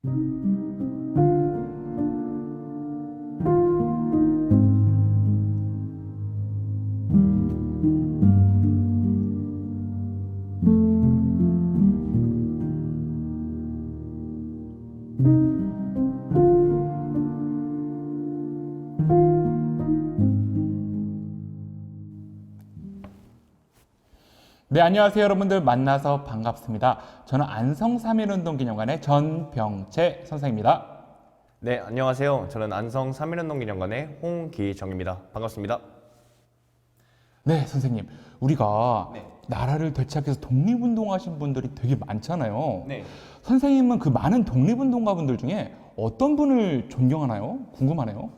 네, 안녕하세요 여러분들. 만나서 반갑습니다. 저는 안성 3.1운동 기념관의 전병채 선생입니다. 네, 안녕하세요. 저는 안성 3.1운동 기념관의 홍기정입니다. 반갑습니다. 네, 선생님. 우리가 네. 나라를 되찾기 위해서 독립운동하신 분들이 되게 많잖아요. 네. 선생님은 그 많은 독립운동가분들 중에 어떤 분을 존경하나요? 궁금하네요.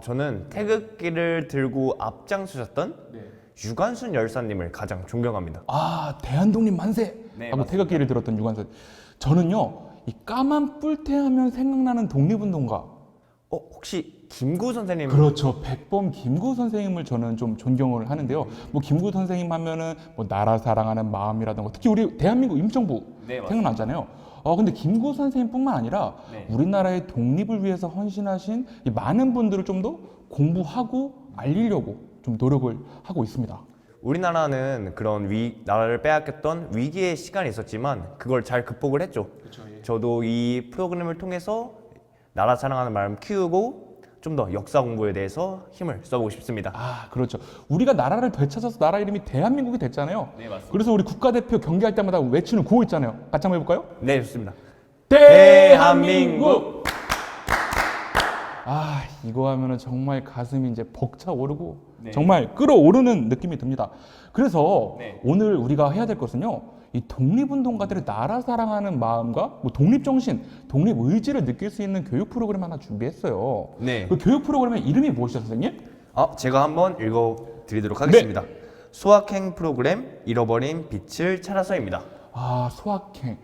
저는 태극기를 들고 앞장서셨던 유관순 열사님을 가장 존경합니다. 대한독립 만세! 네, 하고 맞습니다. 태극기를 들었던 유관순. 저는요, 이 까만 뿔테하면 생각나는 독립운동가. 혹시 김구 선생님? 그렇죠. 백범 김구 선생님을 저는 좀 존경을 하는데요. 뭐 김구 선생님 하면은 뭐 나라 사랑하는 마음이라든가 특히 우리 대한민국 임시정부 네, 맞습니다. 생각나잖아요. 근데 김구 선생님뿐만 아니라 네. 우리나라의 독립을 위해서 헌신하신 이 많은 분들을 좀 더 공부하고 알리려고 좀 노력을 하고 있습니다. 우리나라는 그런 나라를 빼앗겼던 위기의 시간이 있었지만 그걸 잘 극복을 했죠. 그렇죠. 저도 이 프로그램을 통해서 나라 사랑하는 마음 키우고 좀 더 역사 공부에 대해서 힘을 써보고 싶습니다. 그렇죠. 우리가 나라를 되찾아서 나라 이름이 대한민국이 됐잖아요. 네, 맞습니다. 그래서 우리 국가대표 경기할 때마다 외치는 구호 있잖아요. 같이 한번 해볼까요? 네, 좋습니다. 대한민국! 이거 하면은 정말 가슴이 이제 벅차오르고 네. 정말 끓어오르는 느낌이 듭니다. 그래서 네. 오늘 우리가 해야 될 것은요, 이 독립운동가들의 나라 사랑하는 마음과 뭐 독립정신, 독립의지를 느낄 수 있는 교육 프로그램 하나 준비했어요. 네. 그 교육 프로그램의 이름이 무엇이죠, 선생님? 제가 한번 읽어드리도록 하겠습니다. 소확행 프로그램 잃어버린 빛을 찾아서입니다. 소확행.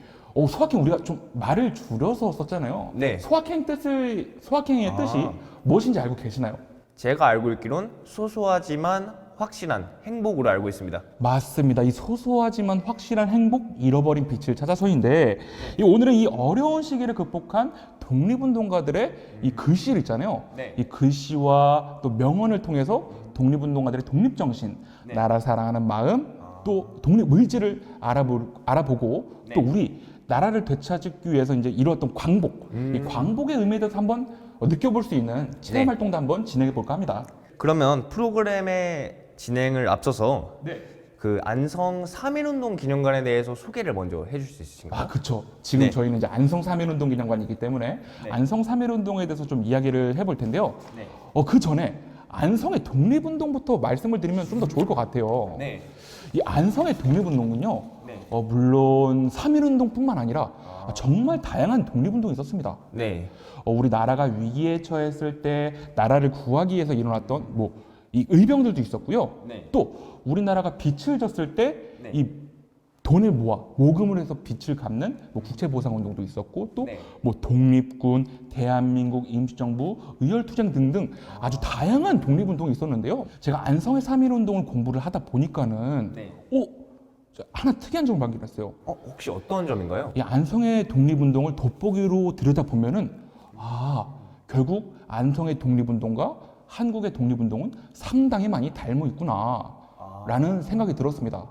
소확행 우리가 좀 말을 줄여서 썼잖아요. 네. 소확행의 뜻이 무엇인지 알고 계시나요? 제가 알고 있기론 소소하지만 확실한 행복으로 알고 있습니다. 맞습니다. 이 소소하지만 확실한 행복, 잃어버린 빛을 찾아서인데 오늘은 이 어려운 시기를 극복한 독립운동가들의 이 글씨를 있잖아요. 네. 이 글씨와 또 명언을 통해서 독립운동가들의 독립정신, 네. 나라 사랑하는 마음, 또 독립의지를 알아보고 네. 또 우리 나라를 되찾기 위해서 이제 이루었던 광복, 이 광복의 의미에 대해서 한번 느껴볼 수 있는 체험 네. 활동도 한번 진행해 볼까 합니다. 그러면 프로그램의 진행을 앞서서 그 안성 3.1운동 기념관에 대해서 소개를 먼저 해줄 수 있으신가요? 그렇죠. 지금 네. 저희는 이제 안성 3.1운동 기념관이기 때문에 네. 안성 3.1운동에 대해서 좀 이야기를 해볼 텐데요. 네. 그 전에 안성의 독립운동부터 말씀을 드리면 좀 더 좋을 것 같아요. 네. 이 안성의 독립운동은요, 네. 물론 3.1운동뿐만 아니라 정말 다양한 독립운동이 있었습니다. 네. 우리 나라가 위기에 처했을 때 나라를 구하기 위해서 일어났던 이 의병들도 있었고요. 네. 또 우리나라가 빚을 졌을 때 네. 이 돈을 모아 모금을 해서 빚을 갚는 국채보상운동도 있었고 또 네. 독립군, 대한민국 임시정부, 의열투쟁 등등 아주 다양한 독립운동이 있었는데요. 제가 안성의 3.1운동을 공부를 하다 보니까는 네. 하나 특이한 점을 발견했어요. 혹시 어떤 점인가요? 이 안성의 독립운동을 돋보기로 들여다보면은 결국 안성의 독립운동과 한국의 독립운동은 상당히 많이 닮아 있구나 라는 생각이 들었습니다.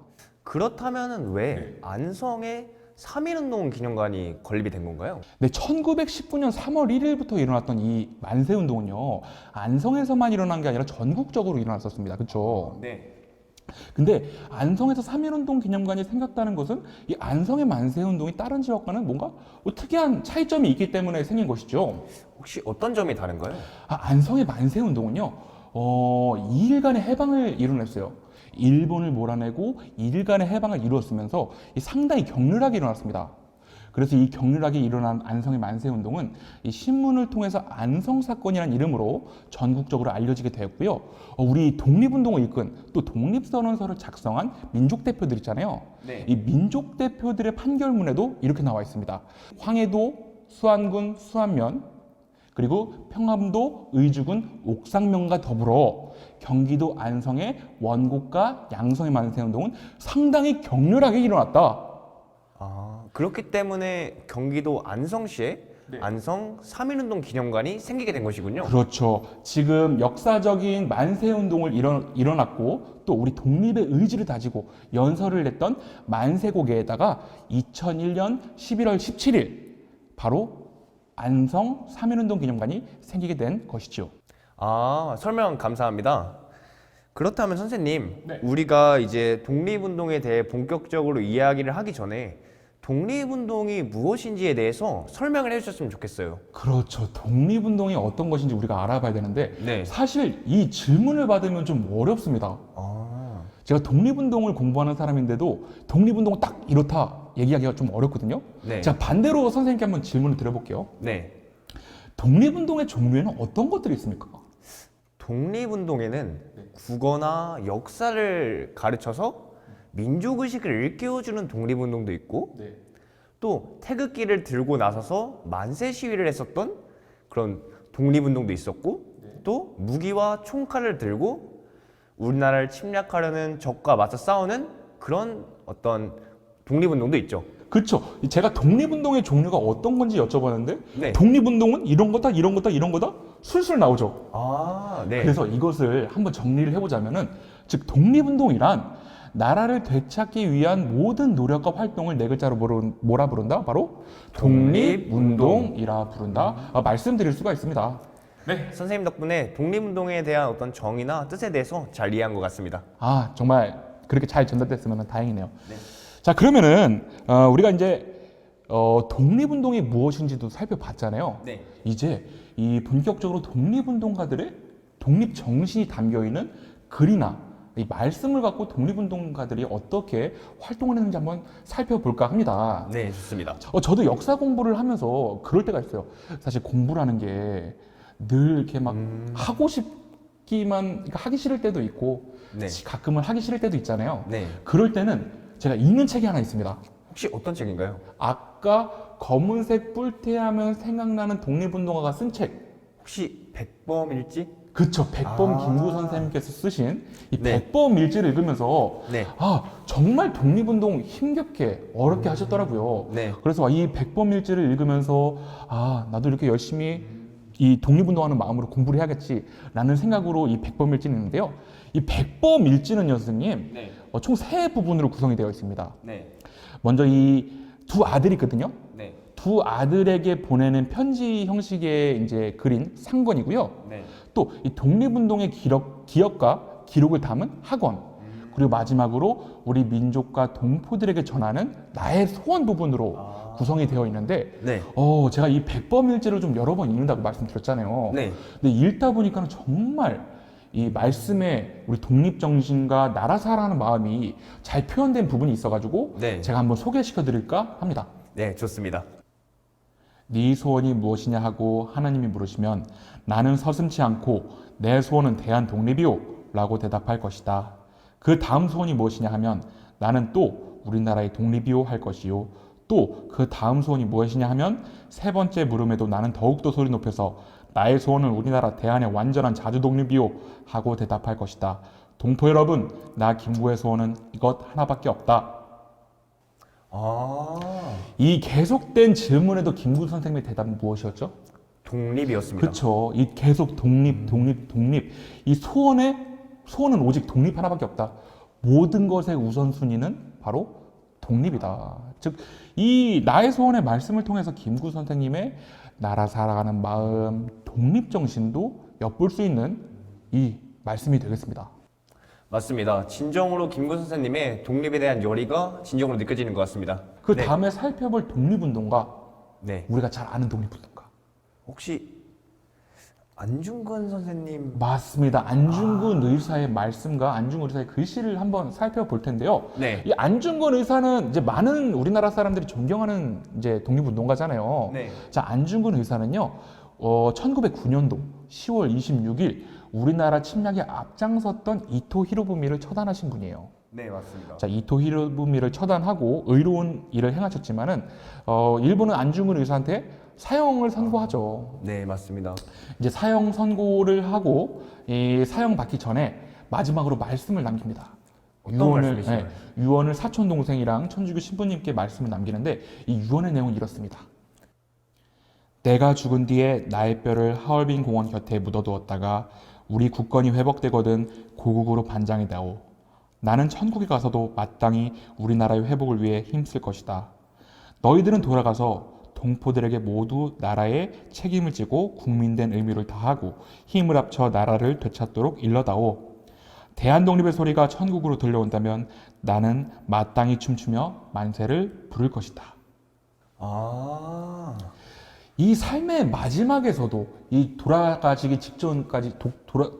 그렇다면은 왜 안성에 3.1운동 기념관이 건립이 된 건가요? 네, 1919년 3월 1일부터 일어났던 이 만세운동은요, 안성에서만 일어난 게 아니라 전국적으로 일어났었습니다. 그렇죠? 네. 근데 안성에서 3.1운동 기념관이 생겼다는 것은 이 안성의 만세운동이 다른 지역과는 뭔가 특이한 차이점이 있기 때문에 생긴 것이죠. 혹시 어떤 점이 다른가요? 안성의 만세운동은요, 2일간의 해방을 이뤄냈어요. 일본을 몰아내고 2일간의 해방을 이루었으면서 상당히 격렬하게 일어났습니다. 그래서 이 격렬하게 일어난 안성의 만세운동은 이 신문을 통해서 안성사건이라는 이름으로 전국적으로 알려지게 되었고요. 우리 독립운동을 이끈 또 독립선언서를 작성한 민족대표들 있잖아요. 네. 이 민족대표들의 판결문에도 이렇게 나와 있습니다. 황해도, 수안군, 수안면, 그리고 평안도, 의주군, 옥상면과 더불어 경기도 안성의 원곡과 양성의 만세운동은 상당히 격렬하게 일어났다. 그렇기 때문에 경기도 안성시에 안성 3.1운동 기념관이 생기게 된 것이군요. 그렇죠. 지금 역사적인 만세운동을 일어났고 또 우리 독립의 의지를 다지고 연설을 냈던 만세고개에다가 2001년 11월 17일 바로 안성 3.1운동 기념관이 생기게 된 것이죠. 아, 설명 감사합니다. 그렇다면 선생님, 네. 우리가 이제 독립운동에 대해 본격적으로 이야기를 하기 전에 독립운동이 무엇인지에 대해서 설명을 해주셨으면 좋겠어요. 그렇죠. 독립운동이 어떤 것인지 우리가 알아봐야 되는데 네. 사실 이 질문을 받으면 좀 어렵습니다. 아, 제가 독립운동을 공부하는 사람인데도 독립운동은 딱 이렇다 얘기하기가 좀 어렵거든요. 네. 자, 반대로 선생님께 한번 질문을 드려볼게요. 네. 독립운동의 종류에는 어떤 것들이 있습니까? 독립운동에는 국어나 역사를 가르쳐서 민족의식을 일깨워주는 독립운동도 있고 또 태극기를 들고 나서서 만세 시위를 했었던 그런 독립운동도 있었고 또 무기와 총칼을 들고 우리나라를 침략하려는 적과 맞서 싸우는 그런 어떤 독립운동도 있죠. 그렇죠. 제가 독립운동의 종류가 어떤 건지 여쭤봤는데 네. 독립운동은 이런 거다, 이런 거다, 이런 거다 술술 나오죠. 아, 네. 그래서 이것을 한번 정리를 해보자면은 즉 독립운동이란 나라를 되찾기 위한 모든 노력과 활동을 네 글자로 뭐라 부른다? 바로 독립운동이라 부른다. 말씀드릴 수가 있습니다. 네. 선생님 덕분에 독립운동에 대한 어떤 정의나 뜻에 대해서 잘 이해한 것 같습니다. 아, 정말 그렇게 잘 전달됐으면 다행이네요. 네. 자, 그러면은 우리가 이제 독립운동이 무엇인지도 살펴봤잖아요. 네. 이제 이 본격적으로 독립운동가들의 독립 정신이 담겨 있는 글이나 이 말씀을 갖고 독립운동가들이 어떻게 활동을 했는지 한번 살펴볼까 합니다. 네, 좋습니다. 저도 역사 공부를 하면서 그럴 때가 있어요. 사실 공부라는 게 늘 이렇게 막 하고 싶기만, 그러니까 하기 싫을 때도 있고 네. 가끔은 하기 싫을 때도 있잖아요. 네. 그럴 때는 제가 읽는 책이 하나 있습니다. 혹시 어떤 책인가요? 아까 검은색 뿔테하면 생각나는 독립운동가가 쓴 책. 혹시 백범일지? 그쵸. 백범 아. 김구 선생님께서 쓰신 이 네. 백범 일지를 읽으면서 네. 정말 독립운동 힘겹게 어렵게 하셨더라고요. 네. 그래서 이 백범 일지를 읽으면서 나도 이렇게 열심히 이 독립운동하는 마음으로 공부를 해야겠지라는 생각으로 이 백범 일지를 읽는데요. 이 백범 일지는요, 선생님, 네. 총 세 부분으로 구성이 되어 있습니다. 네. 먼저 이 두 아들이 있거든요. 네. 두 아들에게 보내는 편지 형식의 이제 그린 상권이고요. 네. 또 이 독립운동의 기억과 기록을 담은 학원, 그리고 마지막으로 우리 민족과 동포들에게 전하는 나의 소원 부분으로 구성이 되어 있는데 네. 제가 이 백범일지를 좀 여러 번 읽는다고 말씀드렸잖아요. 네. 근데 읽다 보니까 정말 이 말씀에 우리 독립정신과 나라 사랑하는 마음이 잘 표현된 부분이 있어가지고 네. 제가 한번 소개시켜 드릴까 합니다. 네, 좋습니다. 네 소원이 무엇이냐 하고 하나님이 물으시면 나는 서슴지 않고 내 소원은 대한 독립이요 라고 대답할 것이다. 그 다음 소원이 무엇이냐 하면 나는 또 우리나라의 독립이요 할 것이요. 또 그 다음 소원이 무엇이냐 하면 세 번째 물음에도 나는 더욱더 소리 높여서 나의 소원은 우리나라 대한의 완전한 자주 독립이요 하고 대답할 것이다. 동포 여러분, 나 김구의 소원은 이것 하나밖에 없다. 아, 이 계속된 질문에도 김구 선생님의 대답은 무엇이었죠? 독립이었습니다. 그렇죠. 이 계속 독립. 이 소원은 오직 독립 하나밖에 없다. 모든 것의 우선순위는 바로 독립이다. 즉, 이 나의 소원의 말씀을 통해서 김구 선생님의 나라 사랑하는 마음, 독립 정신도 엿볼 수 있는 이 말씀이 되겠습니다. 맞습니다. 진정으로 김구 선생님의 독립에 대한 열의가 진정으로 느껴지는 것 같습니다. 그 네. 다음에 살펴볼 독립운동가, 네. 우리가 잘 아는 독립운동가. 혹시 안중근 선생님? 맞습니다. 안중근 의사의 말씀과 안중근 의사의 글씨를 한번 살펴볼 텐데요. 네. 이 안중근 의사는 이제 많은 우리나라 사람들이 존경하는 이제 독립운동가잖아요. 네. 자, 안중근 의사는요, 1909년도 10월 26일 우리나라 침략에 앞장섰던 이토 히로부미를 처단하신 분이에요. 네, 맞습니다. 자, 이토 히로부미를 처단하고 의로운 일을 행하셨지만은 일본은 안중근 의사한테 사형을 선고하죠. 네, 맞습니다. 이제 사형 선고를 하고 이 사형 받기 전에 마지막으로 말씀을 남깁니다. 어떤 말씀이시나요? 유언을 사촌 동생이랑 천주교 신부님께 말씀을 남기는데 이 유언의 내용은 이렇습니다. 내가 죽은 뒤에 나의 뼈를 하얼빈 공원 곁에 묻어두었다가 우리 국권이 회복되거든 고국으로 반장이다오. 나는 천국에 가서도 마땅히 우리나라의 회복을 위해 힘쓸 것이다. 너희들은 돌아가서 동포들에게 모두 나라의 책임을 지고 국민된 의무를 다하고 힘을 합쳐 나라를 되찾도록 일러다오. 대한독립의 소리가 천국으로 들려온다면 나는 마땅히 춤추며 만세를 부를 것이다. 아, 이 삶의 마지막에서도 이 돌아가시기 직전까지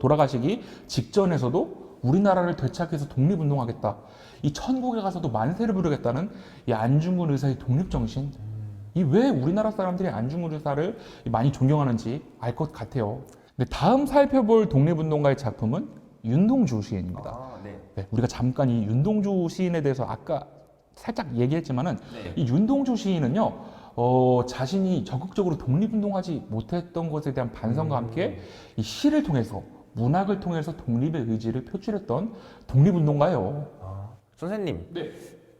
돌아가시기 직전에서도 우리나라를 되찾기 위해서 독립운동하겠다. 이 천국에 가서도 만세를 부르겠다는 이 안중근 의사의 독립정신. 이 왜 우리나라 사람들이 안중근 의사를 많이 존경하는지 알 것 같아요. 근데 다음 살펴볼 독립운동가의 작품은 윤동주 시인입니다. 아, 네. 네, 우리가 잠깐 이 윤동주 시인에 대해서 아까 살짝 얘기했지만은 네. 이 윤동주 시인은요, 자신이 적극적으로 독립운동하지 못했던 것에 대한 반성과 함께 이 시를 통해서 문학을 통해서 독립의 의지를 표출했던 독립운동가예요. 아, 선생님, 네.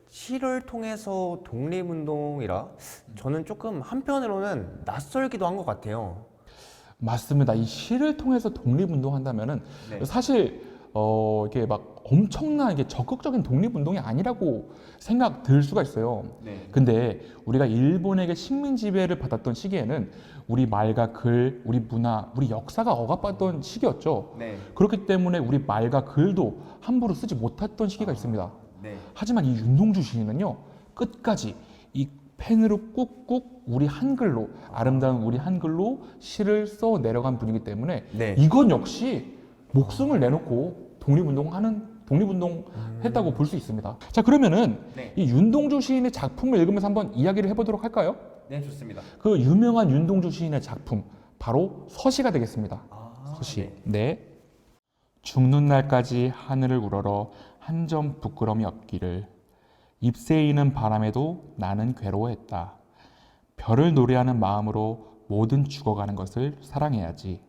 시를 통해서 독립운동이라 저는 조금 한편으로는 낯설기도 한 것 같아요. 맞습니다. 이 시를 통해서 독립운동한다면은 네. 사실 이게 막 엄청난 이게 적극적인 독립운동이 아니라고 생각 들 수가 있어요. 네. 근데 우리가 일본에게 식민 지배를 받았던 시기에는 우리 말과 글, 우리 문화, 우리 역사가 억압받던 시기였죠. 네. 그렇기 때문에 우리 말과 글도 함부로 쓰지 못했던 시기가 있습니다. 네. 하지만 이 윤동주 시인은요, 끝까지 이 펜으로 꾹꾹 우리 한글로, 아름다운 우리 한글로 시를 써 내려간 분이기 때문에 네. 이건 역시 목숨을 내놓고 독립운동 했다고 볼 수 있습니다. 자, 그러면은 네. 이 윤동주 시인의 작품을 읽으면서 한번 이야기를 해보도록 할까요? 네, 좋습니다. 그 유명한 윤동주 시인의 작품, 바로 서시가 되겠습니다. 아, 서시. 네. 죽는 날까지 하늘을 우러러 한 점 부끄럼이 없기를. 잎새이는 바람에도 나는 괴로워했다. 별을 노래하는 마음으로 모든 죽어가는 것을 사랑해야지.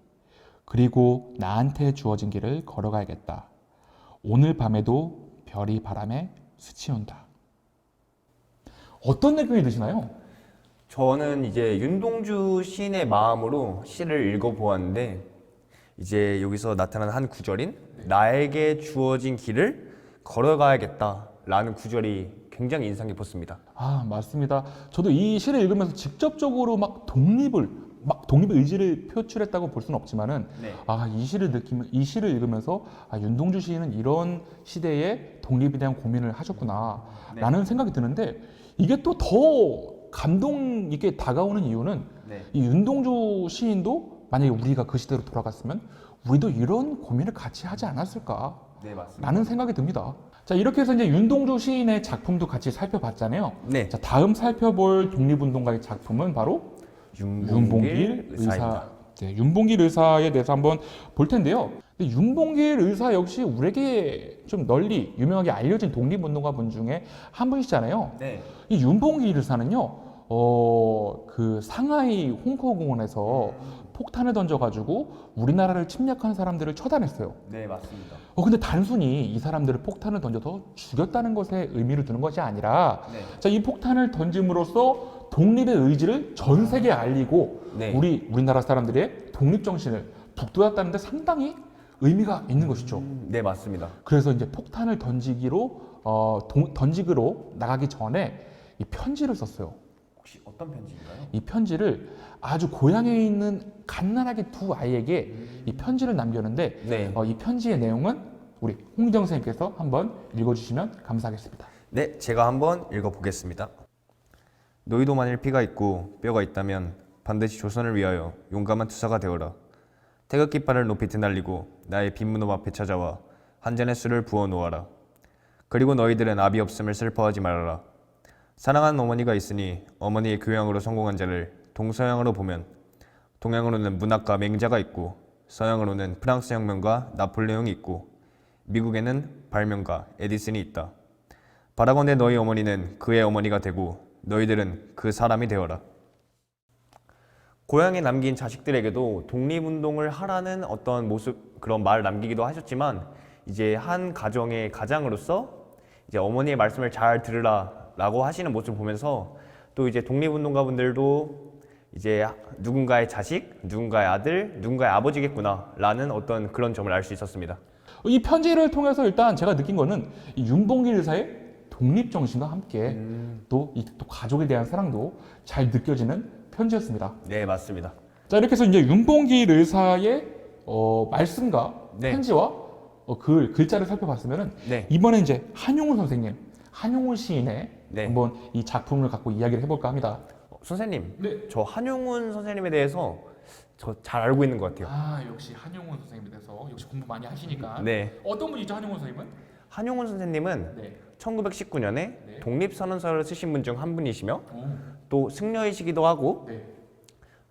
그리고 나한테 주어진 길을 걸어가야겠다. 오늘 밤에도 별이 바람에 스치운다. 어떤 느낌이 드시나요? 저는 이제 윤동주 시인의 마음으로 시를 읽어보았는데 이제 여기서 나타난 한 구절인 나에게 주어진 길을 걸어가야겠다라는 구절이 굉장히 인상 깊었습니다. 아, 맞습니다. 저도 이 시를 읽으면서 직접적으로 막 독립의 의지를 표출했다고 볼 수는 없지만은 네. 이 시를 읽으면서 윤동주 시인은 이런 시대에 독립에 대한 고민을 하셨구나라는 생각이 드는데 이게 또 더 감동 있게 다가오는 이유는 네. 이 윤동주 시인도 만약에 우리가 그 시대로 돌아갔으면 우리도 이런 고민을 같이 하지 않았을까? 네, 맞습니다. 라는 생각이 듭니다. 자, 이렇게 해서 이제 윤동주 시인의 작품도 같이 살펴봤잖아요. 네. 자, 다음 살펴볼 독립운동가의 작품은 바로 윤봉길 의사. 네, 윤봉길 의사에 대해서 한번 볼 텐데요. 근데 윤봉길 의사 역시 우리에게 좀 널리 유명하게 알려진 독립운동가 분 중에 한 분이시잖아요. 네. 이 윤봉길 의사는요, 그 상하이 홍커공원에서 폭탄을 던져가지고 우리나라를 침략한 사람들을 처단했어요. 네, 맞습니다. 근데 단순히 이 사람들을 폭탄을 던져서 죽였다는 것에 의미를 두는 것이 아니라, 네. 자, 이 폭탄을 던짐으로써 독립의 의지를 전 세계에 알리고, 네. 우리나라 사람들의 독립 정신을 북돋았다는 데 상당히 의미가 있는 것이죠. 네, 맞습니다. 그래서 이제 폭탄을 던지기로 나가기 전에 이 편지를 썼어요. 혹시 어떤 편지인가요? 이 편지를 아주 고향에 있는 갓난아기 두 아이에게 이 편지를 남겼는데, 네. 이 편지의 내용은 우리 홍정 선생님께서 한번 읽어주시면 감사하겠습니다. 네, 제가 한번 읽어보겠습니다. 너희도 만일 피가 있고 뼈가 있다면 반드시 조선을 위하여 용감한 투사가 되어라. 태극깃발을 높이 드날리고 나의 빈문호 앞에 찾아와 한 잔의 술을 부어 놓아라. 그리고 너희들은 아비 없음을 슬퍼하지 말아라. 사랑하는 어머니가 있으니 어머니의 교양으로 성공한 자를 동서양으로 보면 동양으로는 문학가 맹자가 있고 서양으로는 프랑스 혁명가 나폴레옹이 있고 미국에는 발명가 에디슨이 있다. 바라건대 너희 어머니는 그의 어머니가 되고 너희들은 그 사람이 되어라. 고향에 남긴 자식들에게도 독립운동을 하라는 어떤 모습, 그런 말을 남기기도 하셨지만 이제 한 가정의 가장으로서 이제 어머니의 말씀을 잘 들으라 라고 하시는 모습을 보면서 또 이제 독립운동가 분들도 이제 누군가의 자식, 누군가의 아들, 누군가의 아버지겠구나라는 어떤 그런 점을 알 수 있었습니다. 이 편지를 통해서 일단 제가 느낀 거는 이 윤봉길 의사의 독립정신과 함께 또 가족에 대한 사랑도 잘 느껴지는 편지였습니다. 네, 맞습니다. 자, 이렇게 해서 이제 윤봉길 의사의 말씀과 네. 편지와 글자를 살펴봤으면은 네. 이번에 이제 한용운 선생님, 한용운 시인의 네. 한번 이 작품을 갖고 이야기를 해볼까 합니다. 선생님, 네. 저 한용운 선생님에 대해서 저 잘 알고 있는 것 같아요. 아, 역시 한용운 선생님에 대해서 역시 공부 많이 하시니까. 네. 어떤 분이죠, 한용운 선생님은? 한용운 선생님은 네. 1919년에 네. 독립선언서를 쓰신 분 중 한 분이시며 오, 또 승려이시기도 하고 네.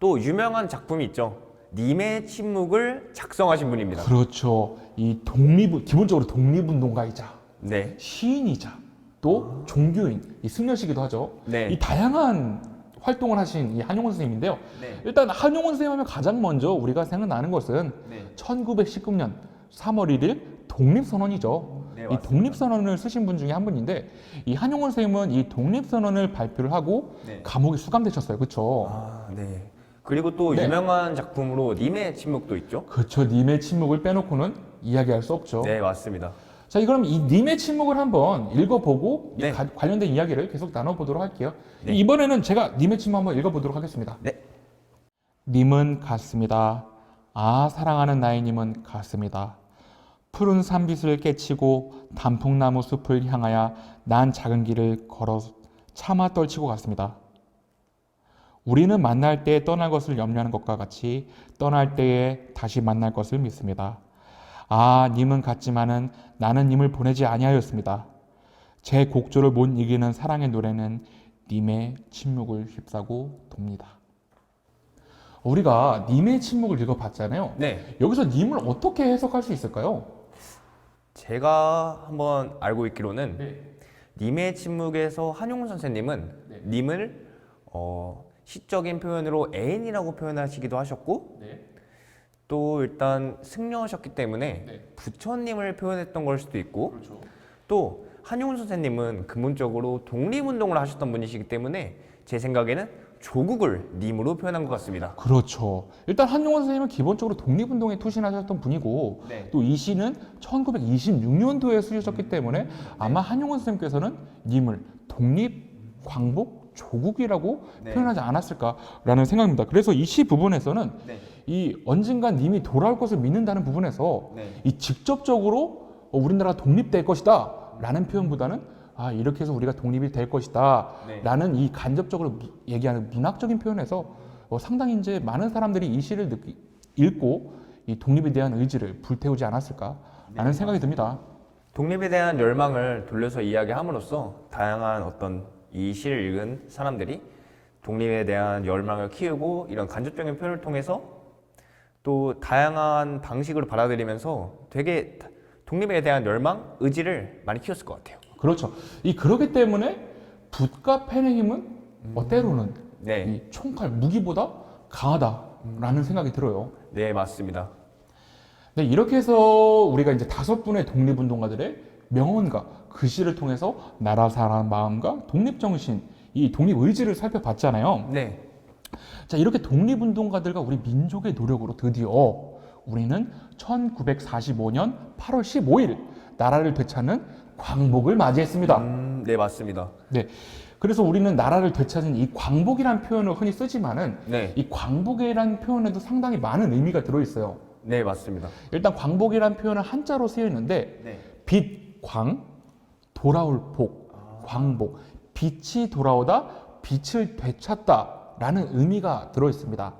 또 유명한 작품이 있죠. 님의 침묵을 작성하신 분입니다. 그렇죠. 기본적으로 독립운동가이자 네. 시인이자 또 종교인, 이 승려시기도 하죠. 네. 이 다양한 활동을 하신 이 한용운 선생님인데요. 네. 일단 한용운 선생님 하면 가장 먼저 우리가 생각나는 것은 네. 1919년 3월 1일 독립선언이죠. 네, 이 맞습니다. 독립선언을 쓰신 분 중에 한 분인데 이 한용운 선생님은 이 독립선언을 발표를 하고 네. 감옥에 수감되셨어요. 그렇죠? 아, 네. 그리고 또 네. 유명한 작품으로 님의 침묵도 있죠. 그렇죠. 님의 침묵을 빼놓고는 이야기할 수 없죠. 네, 맞습니다. 자, 그럼 이 님의 침묵을 한번 읽어보고 네. 관련된 이야기를 계속 나눠보도록 할게요. 네. 이번에는 제가 님의 침묵 한번 읽어보도록 하겠습니다. 네. 님은 같습니다. 아, 사랑하는 나의 님은 같습니다. 푸른 산빛을 깨치고 단풍나무 숲을 향하여 난 작은 길을 걸어 차마 떨치고 갔습니다. 우리는 만날 때에 떠날 것을 염려하는 것과 같이 떠날 때에 다시 만날 것을 믿습니다. 아, 님은 같지만은 나는 님을 보내지 아니하였습니다. 제 곡조를 못 이기는 사랑의 노래는 님의 침묵을 휩싸고 돕니다. 우리가 님의 침묵을 읽어봤잖아요. 네. 여기서 님을 어떻게 해석할 수 있을까요? 제가 한번 알고 있기로는 네. 님의 침묵에서 한용운 선생님은 네. 님을 시적인 표현으로 애인이라고 표현하시기도 하셨고 네. 또 일단 승려하셨기 때문에 네. 부처님을 표현했던 걸 수도 있고 그렇죠. 또 한용운 선생님은 근본적으로 독립운동을 하셨던 분이시기 때문에 제 생각에는 조국을 님으로 표현한 것 같습니다. 그렇죠. 일단 한용운 선생님은 기본적으로 독립운동에 투신하셨던 분이고 네. 또 이 시는 1926년도에 쓰셨기 때문에 아마 한용운 선생님께서는 님을 독립, 광복, 조국이라고 네. 표현하지 않았을까라는 생각입니다. 그래서 이 시 부분에서는 네. 이 언젠간 님이 돌아올 것을 믿는다는 부분에서 네. 이 직접적으로 우리나라가 독립될 것이다 라는 표현보다는 아, 이렇게 해서 우리가 독립이 될 것이다 네. 라는 이 간접적으로 얘기하는 문학적인 표현에서 상당히 이제 많은 사람들이 이 시를 읽고 이 독립에 대한 의지를 불태우지 않았을까라는 생각이 듭니다. 독립에 대한 열망을 돌려서 이야기함으로써 다양한 어떤 이 시를 읽은 사람들이 독립에 대한 열망을 키우고 이런 간접적인 표현을 통해서 또 다양한 방식으로 받아들이면서 되게 독립에 대한 열망, 의지를 많이 키웠을 것 같아요. 그렇죠. 그러기 때문에 붓과 펜의 힘은 때로는 네, 이 총칼, 무기보다 강하다라는 생각이 들어요. 네 맞습니다. 네, 이렇게 해서 우리가 이제 5분의 독립운동가들의 명언과 글씨를 통해서 나라 사랑하는 마음과 독립정신, 이 독립의지를 살펴봤잖아요. 네, 자, 이렇게 독립운동가들과 우리 민족의 노력으로 드디어 우리는 1945년 8월 15일 나라를 되찾는 광복을 맞이했습니다. 네 맞습니다. 네. 그래서 우리는 나라를 되찾은 이 광복이라는 표현을 흔히 쓰지만은 네, 이 광복이라는 표현에도 상당히 많은 의미가 들어있어요. 네 맞습니다. 일단 광복이라는 표현은 한자로 쓰여 있는데 네, 빛, 광, 돌아올 복, 광복. 빛이 돌아오다, 빛을 되찾다라는 의미가 들어 있습니다.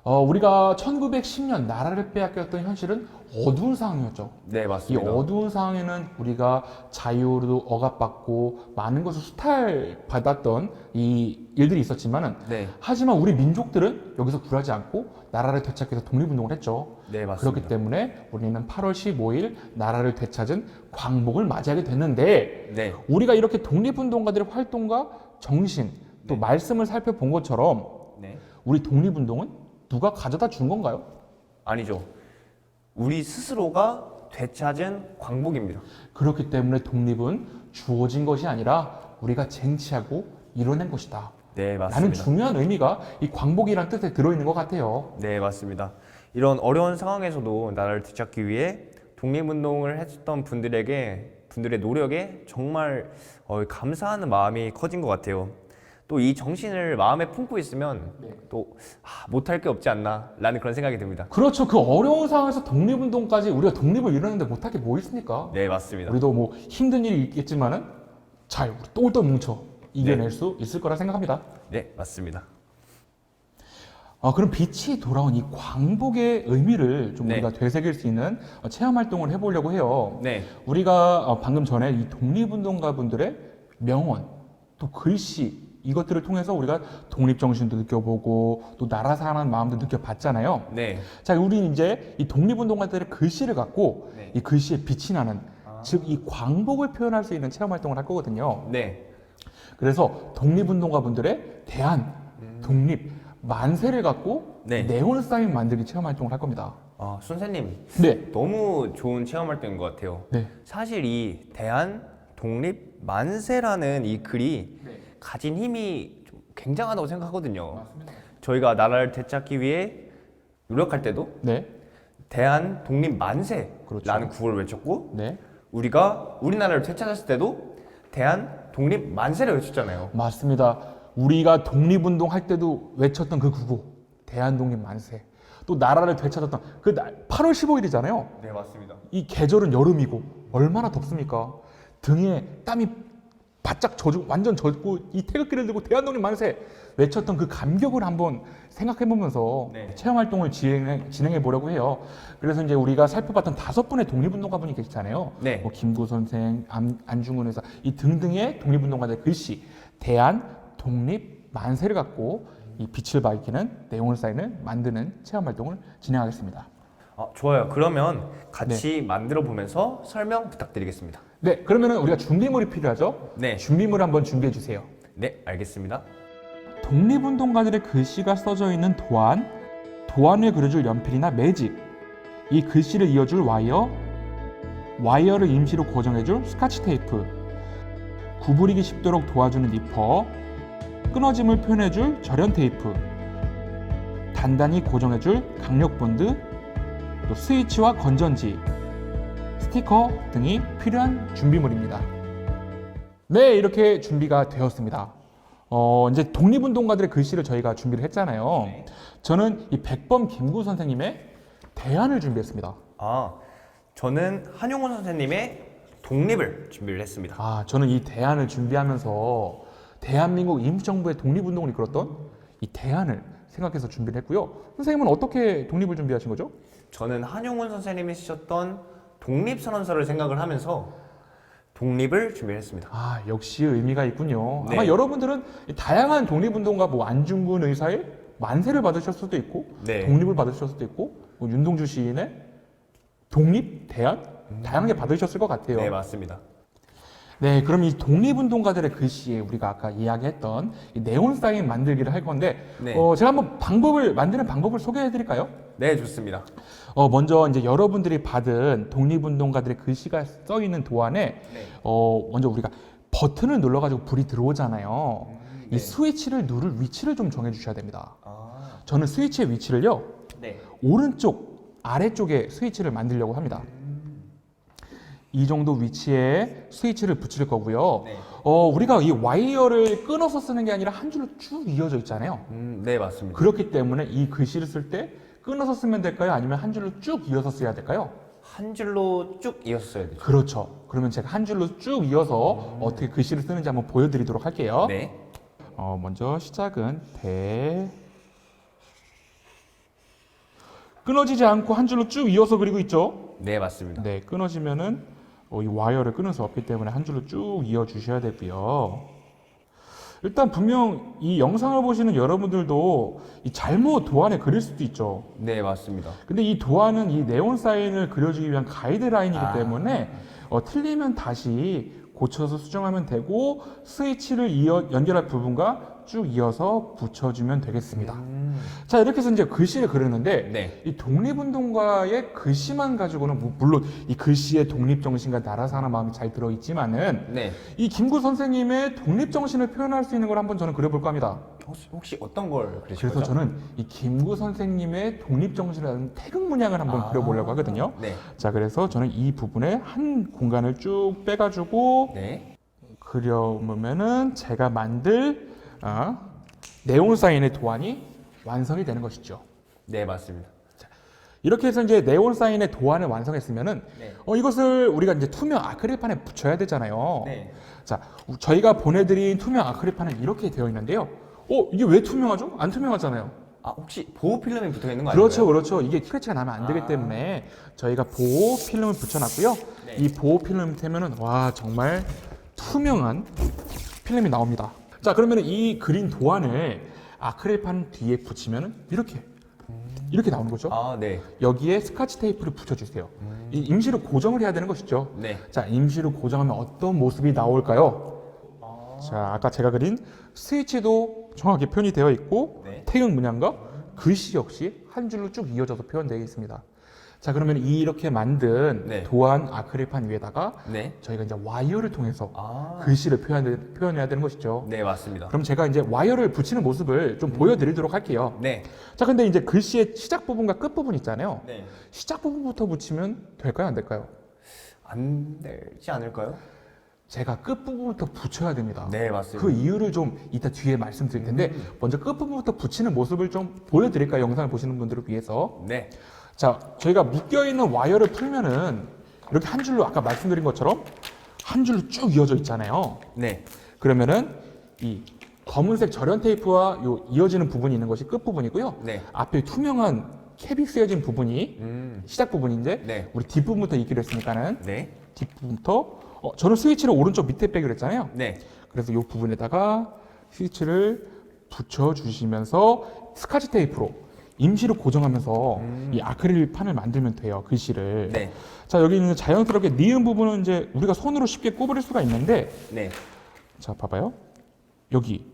우리가 1910년 나라를 빼앗겼던 현실은 어두운 상황이었죠. 네 이 맞습니다. 어두운 상황에는 우리가 자유로 억압받고 많은 것을 수탈받았던 이 일들이 있었지만은 네, 하지만 우리 민족들은 여기서 굴하지 않고 나라를 되찾기 위해서 독립운동을 했죠. 네 맞습니다. 그렇기 때문에 우리는 8월 15일 나라를 되찾은 광복을 맞이하게 됐는데 네, 우리가 이렇게 독립운동가들의 활동과 정신 또 말씀을 살펴본 것처럼 네 우리 독립운동은 누가 가져다 준 건가요? 아니죠. 우리 스스로가 되찾은 광복입니다. 그렇기 때문에 독립은 주어진 것이 아니라 우리가 쟁취하고 이뤄낸 것이다 네, 라는 맞습니다. 중요한 의미가 이 광복이라는 뜻에 들어있는 것 같아요. 네, 맞습니다. 이런 어려운 상황에서도 나라를 되찾기 위해 독립운동을 했던 분들의 노력에 정말 감사하는 마음이 커진 것 같아요. 또 이 정신을 마음에 품고 있으면 또 못할 게 없지 않나 라는 그런 생각이 듭니다. 그렇죠. 그 어려운 상황에서 독립운동까지 우리가 독립을 이루는데 못할 게 뭐 있습니까? 네, 맞습니다. 우리도 뭐 힘든 일이 있겠지만은 잘 우리 똘똘 뭉쳐 이겨낼 수 있을 거라 생각합니다. 네, 맞습니다. 그럼 빛이 돌아온 이 광복의 의미를 좀 네. 우리가 되새길 수 있는 체험 활동을 해보려고 해요. 네, 우리가 방금 전에 이 독립운동가 분들의 명언, 또 글씨, 이것들을 통해서 우리가 독립정신도 느껴보고 또 나라 사랑하는 마음도 느껴봤잖아요. 네, 자, 우리는 이제 이 독립운동가들의 글씨를 갖고 네. 이 글씨에 빛이 나는, 즉 이 광복을 표현할 수 있는 체험 활동을 할 거거든요. 네, 그래서 독립운동가 분들의 대한, 독립, 만세를 갖고 네. 네온 사인 만들기 체험 활동을 할 겁니다. 선생님, 네. 너무 좋은 체험 활동인 것 같아요. 네. 사실 이 대한 독립 만세라는 이 글이 가진 힘이 좀 굉장하다고 생각하거든요. 저희가 나라를 되찾기 위해 노력할 때도 네. 대한 독립 만세라는 그렇죠. 구호를 외쳤고 네. 우리가 우리나라를 되찾았을 때도 대한 독립 만세를 외쳤잖아요. 맞습니다. 우리가 독립운동 할 때도 외쳤던 그 구호, 대한독립 만세. 또 나라를 되찾았던 그 날, 8월 15일이잖아요. 네, 맞습니다. 이 계절은 여름이고 얼마나 덥습니까? 등에 땀이 바짝 젖고 완전 젖고 이 태극기를 들고 대한독립 만세 외쳤던 그 감격을 한번 생각해보면서 네. 체험 활동을 진행해 보려고 해요. 그래서 이제 우리가 살펴봤던 5분의 독립운동가 분이 계시잖아요. 네. 뭐 김구 선생, 안중근 의사 이 등등의 독립운동가들의 글씨 대한 독립 만세를 갖고 이 빛을 밝히는 네온 사인을 만드는 체험 활동을 진행하겠습니다. 좋아요. 그러면 같이 만들어 보면서 설명 부탁드리겠습니다. 네, 그러면은 우리가 준비물이 필요하죠? 네, 준비물 한번 준비해 주세요. 네, 알겠습니다. 독립운동가들의 글씨가 써져 있는 도안, 도안을 그려줄 연필이나 매직, 이 글씨를 이어줄 와이어, 와이어를 임시로 고정해줄 스카치 테이프, 구부리기 쉽도록 도와주는 니퍼, 끊어짐을 표현해줄 절연 테이프, 단단히 고정해줄 강력 본드, 또 스위치와 건전지, 스티커 등이 필요한 준비물입니다. 네, 이렇게 준비가 되었습니다. 이제 독립운동가들의 글씨를 저희가 준비를 했잖아요. 네. 저는 이 백범 김구 선생님의 대안을 준비했습니다. 저는 한용운 선생님의 독립을 준비를 했습니다. 저는 이 대안을 준비하면서 대한민국 임시정부의 독립운동을 이끌었던 이 대안을 생각해서 준비를 했고요. 선생님은 어떻게 독립을 준비하신 거죠? 저는 한용운 선생님이 쓰셨던 독립선언서를 생각을 하면서 독립을 준비를 했습니다. 역시 의미가 있군요. 네. 아마 여러분들은 다양한 독립운동가 뭐 안중근 의사의 만세를 받으셨을 수도 있고 네. 독립을 받으셨을 수도 있고 뭐 윤동주 시인의 독립, 대안 다양하게 받으셨을 것 같아요. 네, 맞습니다. 네, 그럼 이 독립운동가들의 글씨에 우리가 아까 이야기했던 이 네온 사인 만들기를 할 건데 네. 제가 한번 만드는 방법을 소개해 드릴까요? 네, 좋습니다. 먼저 이제 여러분들이 받은 독립운동가들의 글씨가 써 있는 도안에 네. 먼저 우리가 버튼을 눌러가지고 불이 들어오잖아요. 네. 이 스위치를 누를 위치를 좀 정해 주셔야 됩니다. 아, 저는 스위치의 위치를요, 네. 오른쪽 아래쪽에 스위치를 만들려고 합니다. 이 정도 위치에 스위치를 붙일 거고요. 네. 우리가 이 와이어를 끊어서 쓰는 게 아니라 한 줄로 쭉 이어져 있잖아요. 네, 맞습니다. 그렇기 때문에 이 글씨를 쓸 때 끊어서 쓰면 될까요? 아니면 한 줄로 쭉 이어서 써야 될까요? 한 줄로 쭉 이어서 써야 되죠. 그렇죠. 그러면 제가 한 줄로 쭉 이어서 어떻게 글씨를 쓰는지 한번 보여드리도록 할게요. 네. 먼저 시작은 끊어지지 않고 한 줄로 쭉 이어서 그리고 있죠. 네, 맞습니다. 네, 끊어지면은 이 와이어를 끊을 수 없기 때문에 한 줄로 쭉 이어 주셔야 되고요. 일단 분명 이 영상을 보시는 여러분들도 이 잘못 도안에 그릴 수도 있죠. 네, 맞습니다. 근데 이 도안은 이 네온 사인을 그려주기 위한 가이드라인이기 때문에 틀리면 다시 고쳐서 수정하면 되고 스위치를 연결할 부분과 쭉 이어서 붙여주면 되겠습니다. 자, 이렇게 해서 이제 글씨를 그리는데 네. 이 독립운동가의 글씨만 가지고는 물론 이 글씨의 독립정신과 나라 사는 마음이 잘 들어있지만은 네. 이 김구 선생님의 독립정신을 표현할 수 있는 걸 한번 저는 그려볼까 합니다. 혹시 어떤 걸 그리실 그래서 거죠? 저는 이 김구 선생님의 독립정신이라는 태극 문양을 한번 그려보려고 하거든요. 네. 자, 그래서 저는 이 부분에 한 공간을 쭉 빼가지고 네. 그려보면은 제가 만들 네온 사인의 도안이 완성이 되는 것이죠. 네, 맞습니다. 이렇게 해서 이제 네온 사인의 도안을 완성했으면은 네. 이것을 우리가 이제 투명 아크릴판에 붙여야 되잖아요. 네. 자, 저희가 보내드린 투명 아크릴판은 이렇게 되어 있는데요. 이게 왜 투명하죠? 안 투명하잖아요. 혹시 보호 필름이 붙어 있는 거 그렇죠, 아닌가요? 그렇죠. 이게 스크래치가 나면 안 되기 때문에 저희가 보호 필름을 붙여놨고요. 네. 이 보호 필름 되면은 와 정말 투명한 필름이 나옵니다. 자, 그러면 이 그린 도안을 아크릴판 뒤에 붙이면은 이렇게 나오는 거죠. 네. 여기에 스카치 테이프를 붙여주세요. 이 임시로 고정을 해야 되는 것이죠. 네. 자, 임시로 고정하면 어떤 모습이 나올까요? 자, 아까 제가 그린 스위치도 정확하게 표현이 되어 있고 네. 태극 문양과 글씨 역시 한 줄로 쭉 이어져서 표현되어 있습니다. 자, 그러면 이렇게 만든 네. 도안 아크릴판 위에다가 네. 저희가 이제 와이어를 통해서 아. 글씨를 표현해야 되는 것이죠. 네, 맞습니다. 그럼 제가 이제 와이어를 붙이는 모습을 좀 보여드리도록 할게요. 네. 자, 근데 이제 글씨의 시작 부분과 끝 부분 있잖아요. 네. 시작 부분부터 붙이면 될까요, 안 될까요? 안 되지 않을까요? 제가 끝 부분부터 붙여야 됩니다. 네, 맞습니다. 그 이유를 좀 이따 뒤에 말씀드릴 텐데 먼저 끝 부분부터 붙이는 모습을 좀 보여드릴까요? 영상을 보시는 분들을 위해서. 네. 자, 저희가 묶여있는 와이어를 풀면은 이렇게 한 줄로 아까 말씀드린 것처럼 한 줄로 쭉 이어져 있잖아요. 네. 그러면은 이 검은색 절연 테이프와 요 이어지는 부분이 있는 것이 끝 부분이고요. 네. 앞에 투명한 캡이 쓰여진 부분이 시작 부분인데 네. 우리 뒷부분부터 있기로 했으니까는 네. 뒷부분부터 저는 스위치를 오른쪽 밑에 빼기로 했잖아요. 네. 그래서 이 부분에다가 스위치를 붙여주시면서 스카치 테이프로 임시로 고정하면서 이 아크릴 판을 만들면 돼요. 글씨를. 네. 자, 여기 있는 자연스럽게 니은 부분은 이제 우리가 손으로 쉽게 꼽을 수가 있는데 네. 자, 봐봐요. 여기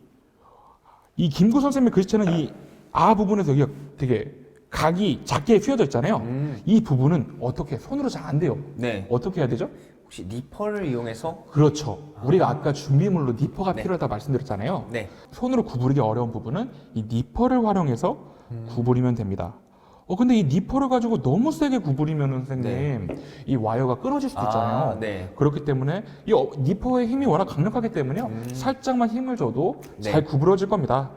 이 김구 선생님의 글씨체는 이 아 부분에서 여기가 되게 각이 작게 휘어져 있잖아요. 이 부분은 어떻게 손으로 잘 안 돼요. 네. 어떻게 해야 되죠? 혹시 니퍼를 이용해서 그렇죠. 우리가 아까 준비물로 니퍼가 네. 필요하다 말씀드렸잖아요. 네. 손으로 구부리기 어려운 부분은 이 니퍼를 활용해서 구부리면 됩니다. 근데 이 니퍼를 가지고 너무 세게 구부리면 선생님 이 와이어가 끊어질 수도 있잖아요. 네. 그렇기 때문에 이 니퍼의 힘이 워낙 강력하기 때문에요. 살짝만 힘을 줘도 네. 잘 구부러질 겁니다.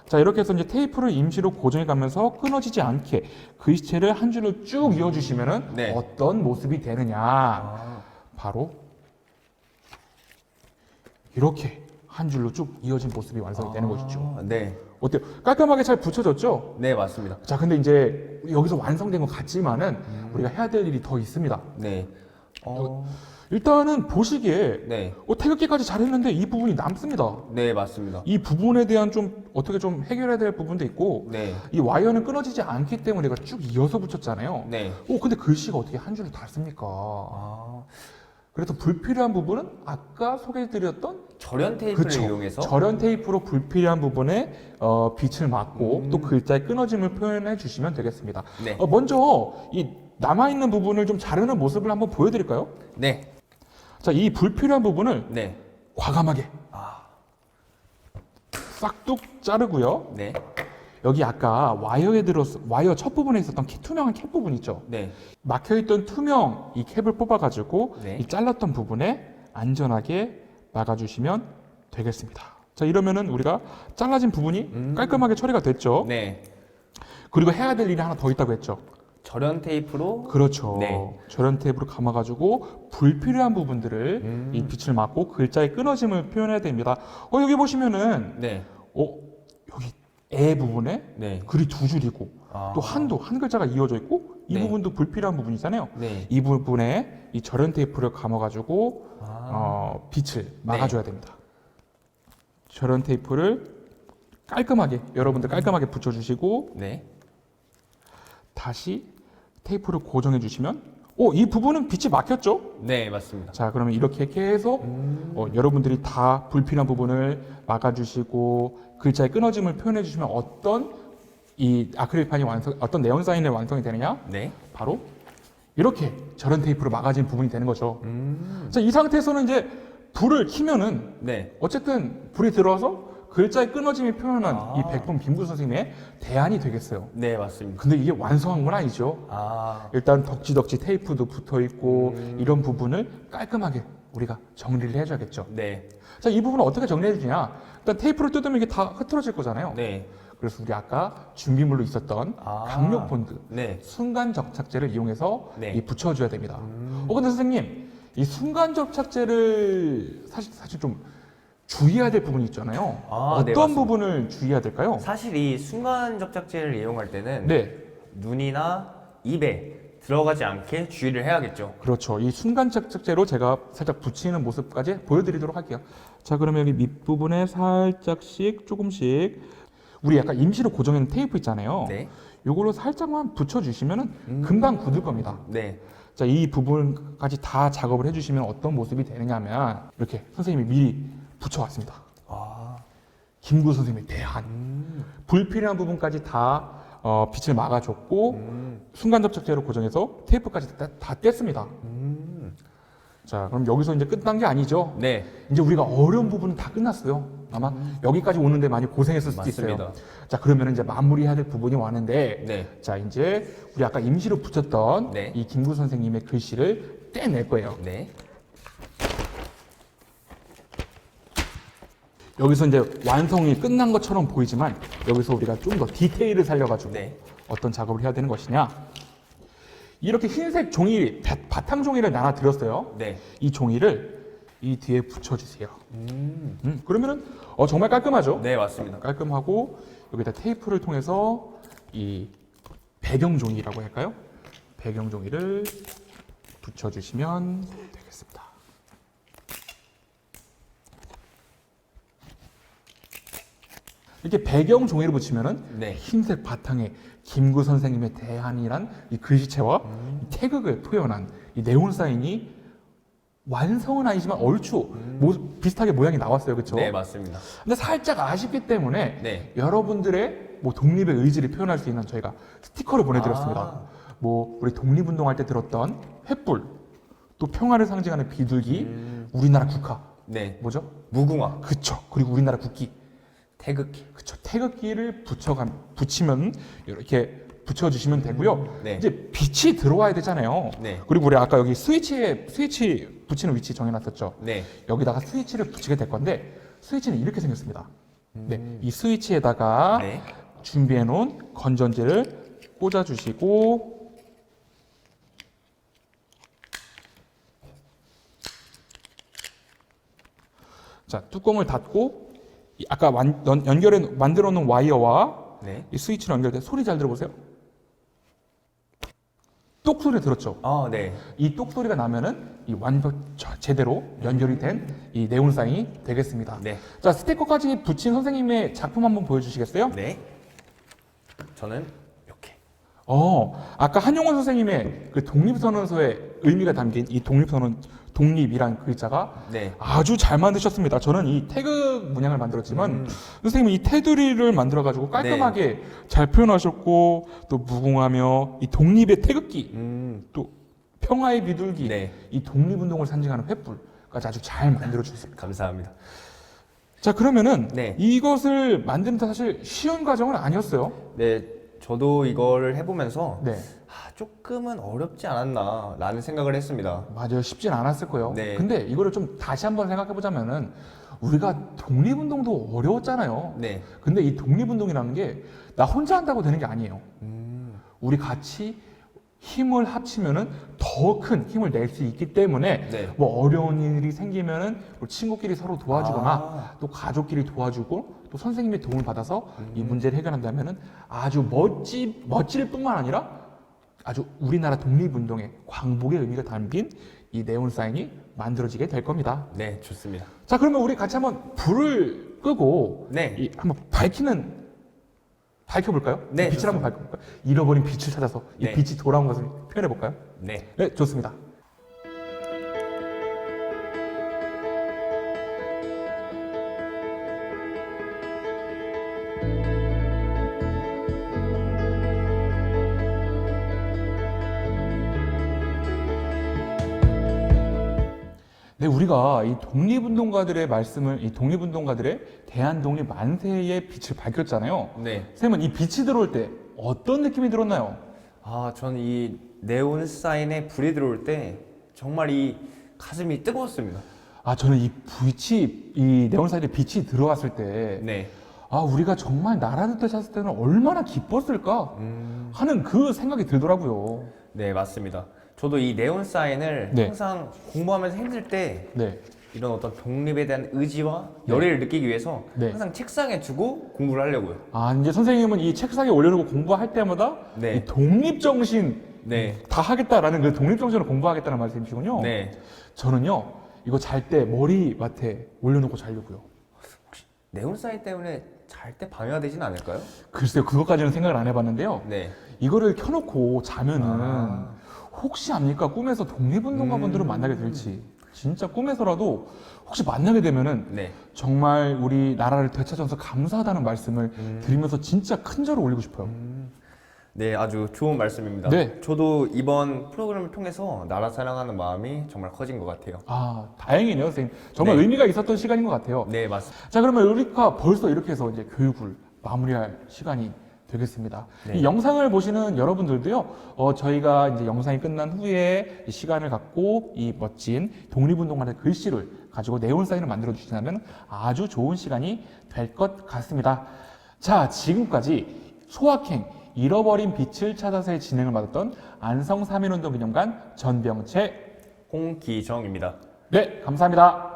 자, 이렇게 해서 이제 테이프를 임시로 고정해 가면서 끊어지지 않게 글씨체를 한 줄로 쭉 이어주시면은 네. 어떤 모습이 되느냐. 바로 이렇게 한 줄로 쭉 이어진 모습이 완성이 되는 것이죠. 네. 어때요? 깔끔하게 잘 붙여졌죠? 네, 맞습니다. 자, 근데 이제 여기서 완성된 것 같지만은 우리가 해야 될 일이 더 있습니다. 네. 일단은 보시기에 네. 태극기까지 잘했는데 이 부분이 남습니다. 네, 맞습니다. 이 부분에 대한 좀 어떻게 좀 해결해야 될 부분도 있고 네. 이 와이어는 끊어지지 않기 때문에 우리가 쭉 이어서 붙였잖아요. 네. 근데 글씨가 어떻게 한 줄로 다 씁니까? 그래서 불필요한 부분은 아까 소개해드렸던 절연 테이프를 그쵸. 이용해서 절연 테이프로 불필요한 부분에 빛을 막고 또 글자의 끊어짐을 표현해 주시면 되겠습니다. 네. 먼저 이 남아있는 부분을 좀 자르는 모습을 한번 보여드릴까요? 네. 자, 이 불필요한 부분을 네. 과감하게 싹둑 자르고요. 네. 여기 아까 와이어 첫 부분에 있었던 투명한 캡 부분 있죠? 네. 막혀있던 투명 이 캡을 뽑아가지고 네. 이 잘랐던 부분에 안전하게 막아주시면 되겠습니다. 자, 이러면은 우리가 잘라진 부분이 깔끔하게 처리가 됐죠. 네. 그리고 해야 될 일이 하나 더 있다고 했죠. 절연 테이프로 그렇죠. 네. 절연 테이프로 감아가지고 불필요한 부분들을 이 빛을 막고 글자의 끊어짐을 표현해야 됩니다. 여기 보시면은 네. 여기 애 부분에 네. 글이 두 줄이고 또 한 글자가 이어져 있고 이 네. 부분도 불필요한 부분이잖아요. 네. 이 부분에 이 절연 테이프를 감아가지고 빛을 막아줘야 됩니다. 절연 테이프를 깔끔하게 여러분들 깔끔하게 붙여주시고 네. 다시 테이프를 고정해 주시면 이 부분은 빛이 막혔죠? 네, 맞습니다. 자, 그러면 이렇게 계속 여러분들이 다 불필요한 부분을 막아주시고 글자의 끊어짐을 표현해 주시면 어떤 이 아크릴판이 어떤 네온 사인의 완성이 되느냐? 네. 바로 이렇게 저런 테이프로 막아진 부분이 되는 거죠. 자, 이 상태에서는 이제 불을 켜면은 네. 어쨌든 불이 들어와서 글자의 끊어짐이 표현한 이 백분 김구 선생님의 대안이 되겠어요. 네, 맞습니다. 근데 이게 완성한 건 아니죠. 아, 일단 덕지덕지 테이프도 붙어 있고 이런 부분을 깔끔하게 우리가 정리를 해줘야겠죠. 네. 자, 이 부분은 어떻게 정리해 주냐? 일단 테이프를 뜯으면 이게 다 흐트러질 거잖아요. 네. 그래서 우리 아까 준비물로 있었던 강력 본드, 네. 순간 접착제를 이용해서 네. 이 붙여줘야 됩니다. 근데 선생님, 이 순간 접착제를 사실 좀 주의해야 될 부분이 있잖아요. 네, 어떤 맞습니다. 부분을 주의해야 될까요? 사실 이 순간 접착제를 이용할 때는 네, 눈이나 입에 들어가지 않게 주의를 해야겠죠. 그렇죠. 이 순간 접착제로 제가 살짝 붙이는 모습까지 보여드리도록 할게요. 자, 그러면 여기 밑부분에 살짝씩 조금씩 우리 약간 임시로 고정해놓은 테이프 있잖아요. 네. 이걸로 살짝만 붙여주시면 금방 굳을 겁니다. 네. 자, 이 부분까지 다 작업을 해주시면 어떤 모습이 되느냐면 이렇게 선생님이 미리 붙여왔습니다. 김구 선생님의 대안. 불필요한 부분까지 다 빛을 막아줬고 순간 접착제로 고정해서 테이프까지 다 뗐습니다. 자, 그럼 여기서 이제 끝난 게 아니죠. 네. 이제 우리가 어려운 부분은 다 끝났어요. 아마 여기까지 오는데 많이 고생했을 수도 있어요. 맞습니다. 자, 그러면 이제 마무리해야 될 부분이 왔는데, 네. 자, 이제 우리 아까 임시로 붙였던 네. 이 김구 선생님의 글씨를 떼낼 거예요. 네. 여기서 이제 완성이 끝난 것처럼 보이지만 여기서 우리가 좀 더 디테일을 살려가지고 네. 어떤 작업을 해야 되는 것이냐? 이렇게 흰색 종이 바탕 종이를 나눠 드렸어요. 네. 이 종이를 이 뒤에 붙여주세요. 그러면은 정말 깔끔하죠? 네, 맞습니다. 깔끔하고 여기다 테이프를 통해서 이 배경 종이라고 할까요? 배경 종이를 붙여주시면 되겠습니다. 이렇게 배경 종이를 붙이면은 네. 흰색 바탕에 김구 선생님의 대안이란 이 글씨체와 이 태극을 표현한 이 네온 사인이 완성은 아니지만 얼추 비슷하게 모양이 나왔어요, 그렇죠? 네, 맞습니다. 근데 살짝 아쉽기 때문에 네. 여러분들의 독립의 의지를 표현할 수 있는 저희가 스티커를 보내드렸습니다. 우리 독립운동할 때 들었던 횃불, 또 평화를 상징하는 비둘기, 우리나라 국화, 네. 뭐죠? 무궁화, 그쵸. 그리고 우리나라 국기, 태극기. 그쵸. 태극기를 붙이면 이렇게 붙여주시면 되고요. 네. 이제 빛이 들어와야 되잖아요. 네. 그리고 우리 아까 여기 스위치 붙이는 위치 정해놨었죠. 네. 여기다가 스위치를 붙이게 될 건데 스위치는 이렇게 생겼습니다. 네, 이 스위치에다가 네. 준비해 놓은 건전지를 꽂아주시고 자, 뚜껑을 닫고 아까 만들어 놓은 와이어와 네. 이 스위치로 연결돼 소리 잘 들어보세요. 똑 소리 들었죠? 네. 이 똑 소리가 나면은 이 완벽 제대로 연결이 된 이 네온 사인이 되겠습니다. 네. 자, 스티커까지 붙인 선생님의 작품 한번 보여주시겠어요? 네. 저는 이렇게. 아까 한용원 선생님의 그 독립선언서의 의미가 담긴 이 독립이란 글자가 네. 아주 잘 만드셨습니다. 저는 이 태극 문양을 만들었지만 선생님이 이 테두리를 만들어가지고 깔끔하게 잘 표현하셨고 또 무궁하며 이 독립의 태극기 또 평화의 비둘기 네. 이 독립운동을 상징하는 횃불까지 아주 잘 만들어주셨습니다. 감사합니다. 자, 그러면은 네. 이것을 만드는 데 사실 쉬운 과정은 아니었어요. 네. 저도 이거를 해보면서 네. 조금은 어렵지 않았나라는 생각을 했습니다. 맞아요. 쉽진 않았을 거예요. 네. 근데 이거를 좀 다시 한번 생각해 보자면은 우리가 독립운동도 어려웠잖아요. 네. 근데 이 독립운동이라는 게 나 혼자 한다고 되는 게 아니에요. 우리 같이 힘을 합치면은 더 큰 힘을 낼 수 있기 때문에 네. 뭐 어려운 일이 생기면은 뭐 친구끼리 서로 도와주거나 또 가족끼리 도와주고 또 선생님의 도움을 받아서 이 문제를 해결한다면은 아주 멋질 뿐만 아니라 아주 우리나라 독립운동의 광복의 의미가 담긴 이 네온 사인이 만들어지게 될 겁니다. 네, 좋습니다. 자, 그러면 우리 같이 한번 불을 끄고 네. 한번 밝히는 밝혀볼까요? 네, 빛을 한번 밝혀볼까요? 잃어버린 빛을 찾아서 이 네. 빛이 돌아온 것을 표현해볼까요? 네. 네, 좋습니다. 네, 우리가 이 독립운동가들의 말씀을, 이 독립운동가들의 대한독립 만세의 빛을 밝혔잖아요. 네. 선생님은 이 빛이 들어올 때 어떤 느낌이 들었나요? 아, 전 이 네온 사인에 불이 들어올 때 정말 이 가슴이 뜨거웠습니다. 아, 저는 이 네온사이드에 빛이 들어왔을 때, 네. 아, 우리가 정말 나라를 되찾았을 때는 얼마나 기뻤을까 하는 그 생각이 들더라고요. 네, 맞습니다. 저도 이 네온 사인을 네. 항상 공부하면서 힘들 때 네. 이런 어떤 독립에 대한 의지와 네. 열의를 느끼기 위해서 네. 항상 책상에 두고 공부를 하려고요. 아, 이제 선생님은 이 책상에 올려놓고 공부할 때마다 네. 이 독립정신 네. 다 하겠다라는 그 독립정신을 공부하겠다는 말씀이시군요. 네. 저는요, 이거 잘 때 머리맡에 올려놓고 자려고요. 네온 사인 때문에 잘 때 방해가 되진 않을까요? 글쎄요, 그것까지는 생각을 안 해봤는데요. 네. 이거를 켜놓고 자면은 아. 혹시 압니까? 꿈에서 독립운동가분들을 만나게 될지. 진짜 꿈에서라도 혹시 만나게 되면은 네. 정말 우리 나라를 되찾아서 감사하다는 말씀을 드리면서 진짜 큰 절을 올리고 싶어요. 네, 아주 좋은 말씀입니다. 네. 저도 이번 프로그램을 통해서 나라 사랑하는 마음이 정말 커진 것 같아요. 아, 다행이네요, 선생님. 정말 네. 의미가 있었던 시간인 것 같아요. 네, 맞습니다. 자, 그러면 우리가 벌써 이렇게 해서 이제 교육을 마무리할 시간이 되겠습니다. 네. 이 영상을 보시는 여러분들도요, 저희가 이제 영상이 끝난 후에 이 시간을 갖고 이 멋진 독립운동가의 글씨를 가지고 네온사인을 만들어 주신다면 아주 좋은 시간이 될 것 같습니다. 자, 지금까지 소확행, 잃어버린 빛을 찾아서의 진행을 맡았던 안성 3.1운동 기념관 전병채. 홍기정입니다. 네, 감사합니다.